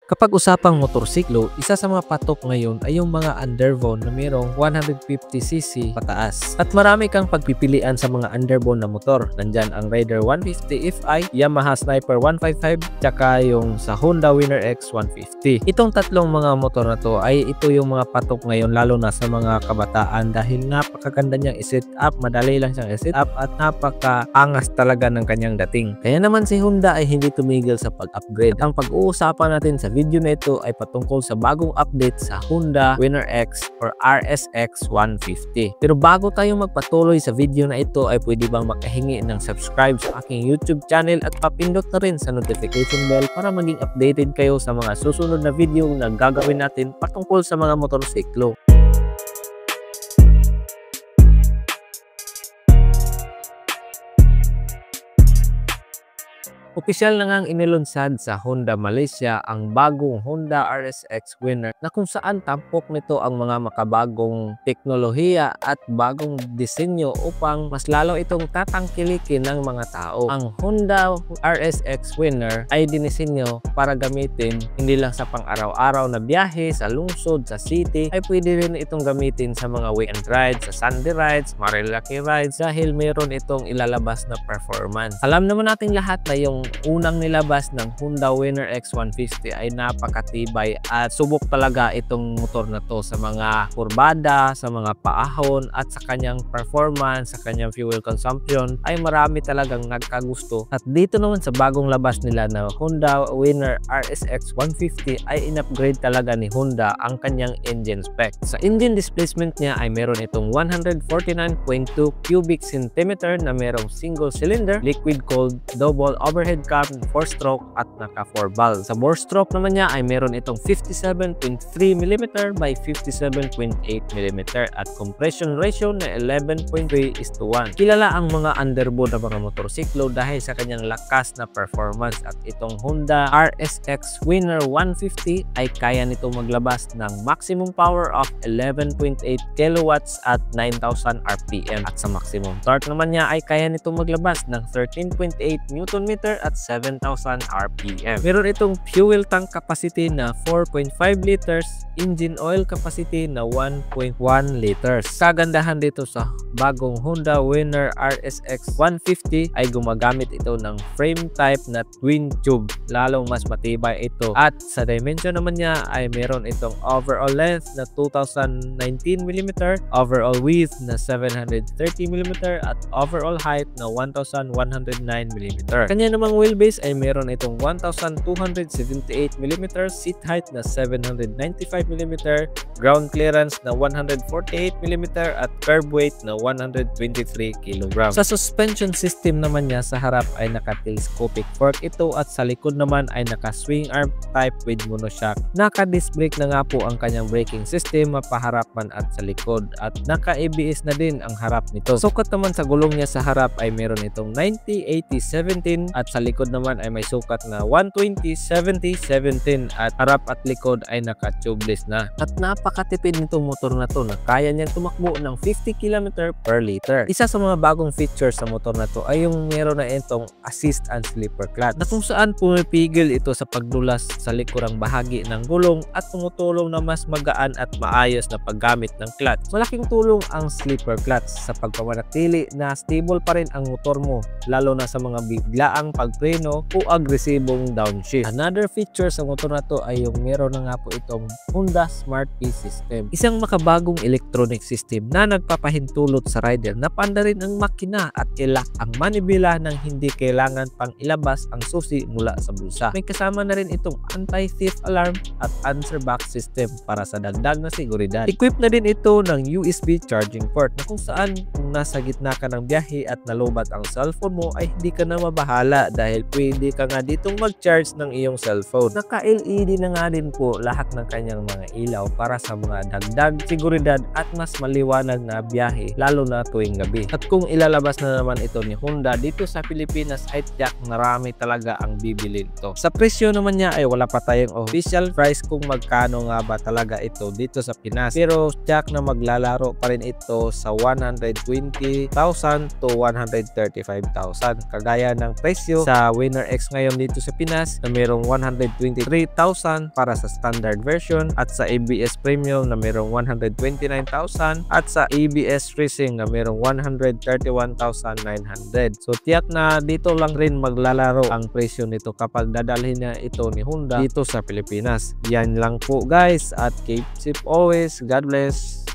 Kapag usapang motorsiklo, isa sa mga patok ngayon ay yung mga underbone na mayroong 150cc pataas. At marami kang pagpipilian sa mga underbone na motor. Nandyan ang Raider 150 Fi, Yamaha Sniper 155, tsaka yung sa Honda Winner X 150. Itong tatlong mga motor na to ay ito yung mga patok ngayon lalo na sa mga kabataan dahil napakaganda niyang i-set up, madali lang siyang i-set up at napaka-angas talaga ng kanyang dating. Kaya naman si Honda ay hindi tumigil sa pag-upgrade. Ang pag-uusapan natin sa video na ito ay patungkol sa bagong update sa Honda Winner X or RSX 150. Pero bago tayo magpatuloy sa video na ito ay pwede bang makahingi ng subscribe sa aking YouTube channel at papindot na rin sa notification bell para maging updated kayo sa mga susunod na video na gagawin natin patungkol sa mga motorsiklo. Opisyal na ngang inilunsad sa Honda Malaysia ang bagong Honda RSX Winner na kung saan tampok nito ang mga makabagong teknolohiya at bagong disenyo upang mas lalo itong tatangkilikin ng mga tao. Ang Honda RSX Winner ay dinisenyo para gamitin hindi lang sa pang-araw-araw na biyahe sa lungsod, sa city, ay pwede rin itong gamitin sa mga weekend rides, sa Sunday rides, marilaki rides dahil mayroon itong ilalabas na performance. Alam naman natin lahat na yung unang nilabas ng Honda Winner X 150 ay napakatibay at subok talaga itong motor na to sa mga kurbada, sa mga paahon at sa kanyang performance, sa kanyang fuel consumption ay marami talagang nagkagusto. At dito naman sa bagong labas nila na Honda Winner RSX 150 ay in-upgrade talaga ni Honda ang kanyang engine spec. Sa engine displacement niya ay meron itong 149.2 cubic centimeter na merong single cylinder, liquid cooled, double overhead cam, 4-stroke at naka 4 valve. Sa bore stroke naman niya ay meron itong 57.3mm by 57.8mm at compression ratio na 11.3:1. Kilala ang mga underbone na mga motorsiklo dahil sa kanyang lakas na performance at itong Honda RSX Winner 150 ay kaya nito maglabas ng maximum power of 11.8 kilowatts at 9,000 RPM at sa maximum torque naman niya ay kaya nito maglabas ng 13.8 Nm at 7,000 RPM. Meron itong fuel tank capacity na 4.5 liters, engine oil capacity na 1.1 liters. Kagandahan dito sa bagong Honda Winner RSX 150 ay gumagamit ito ng frame type na twin tube, lalong mas matibay ito. At sa dimension naman niya ay meron itong overall length na 2019mm, overall width na 730mm at overall height na 1,109mm. Kanya namang wheelbase ay meron itong 1,278mm, seat height na 795mm, ground clearance na 148mm at curb weight na 123 kg. Sa suspension system naman niya sa harap ay naka-telescopic fork ito at sa likod naman ay naka-swing arm type with monoshock. Naka-disc brake na nga po ang kanyang braking system mapaharap man at sa likod at naka-ABS na din ang harap nito. Sukat naman sa gulong niya sa harap ay meron itong 90-80-17 at sa likod naman ay may sukat na 120-70-17 at harap at likod ay naka-tubeless na. At napakatipid nitong motor na to na kaya niyang tumakbo ng 50 km per liter. Isa sa mga bagong features sa motor na to ay yung meron na itong assist and slipper clutch na kung saan pumipigil ito sa pagdulas sa likurang bahagi ng gulong at tumutulong na mas magaan at maayos na paggamit ng clutch. Malaking tulong ang slipper clutch sa pagpapanatili na stable pa rin ang motor mo lalo na sa mga biglaang pagpreno o agresibong downshift. Another feature sa motor na to ay yung meron na nga po itong Honda Smart Key System. Isang makabagong electronic system na nagpapahintulot sa rider na panda rin ang makina at ilak ang manibela nang hindi kailangan pang ilabas ang susi mula sa bulsa. May kasama na rin itong anti-thief alarm at answer box system para sa dagdag na seguridad. Equipped na din ito ng USB charging port na kung saan kung nasa gitna ka ng biyahe at nalobat ang cellphone mo ay hindi ka na mabahala dahil pwede ka nga ditong mag-charge ng iyong cellphone. Naka-LED na nga din po lahat ng kanyang mga ilaw para sa mga dagdag seguridad at mas maliwanag na biyahe lalo na tuwing gabi. At kung ilalabas na naman ito ni Honda dito sa Pilipinas ay tiyak marami talaga ang bibili nito. Sa presyo naman niya ay wala pa tayong official price kung magkano nga ba talaga ito dito sa Pinas. Pero tiyak na maglalaro pa rin ito sa 120,000 to 135,000 kagaya ng presyo sa Winner X ngayon dito sa Pinas na mayroong 123,000 para sa standard version, at sa ABS Premium na mayroong 129,000, at sa ABS Racing na mayroong 131,900. So tiyak na dito lang rin maglalaro ang presyo nito kapag dadalhin na ito ni Honda dito sa Pilipinas. Yan lang po guys, at keep safe always. God bless.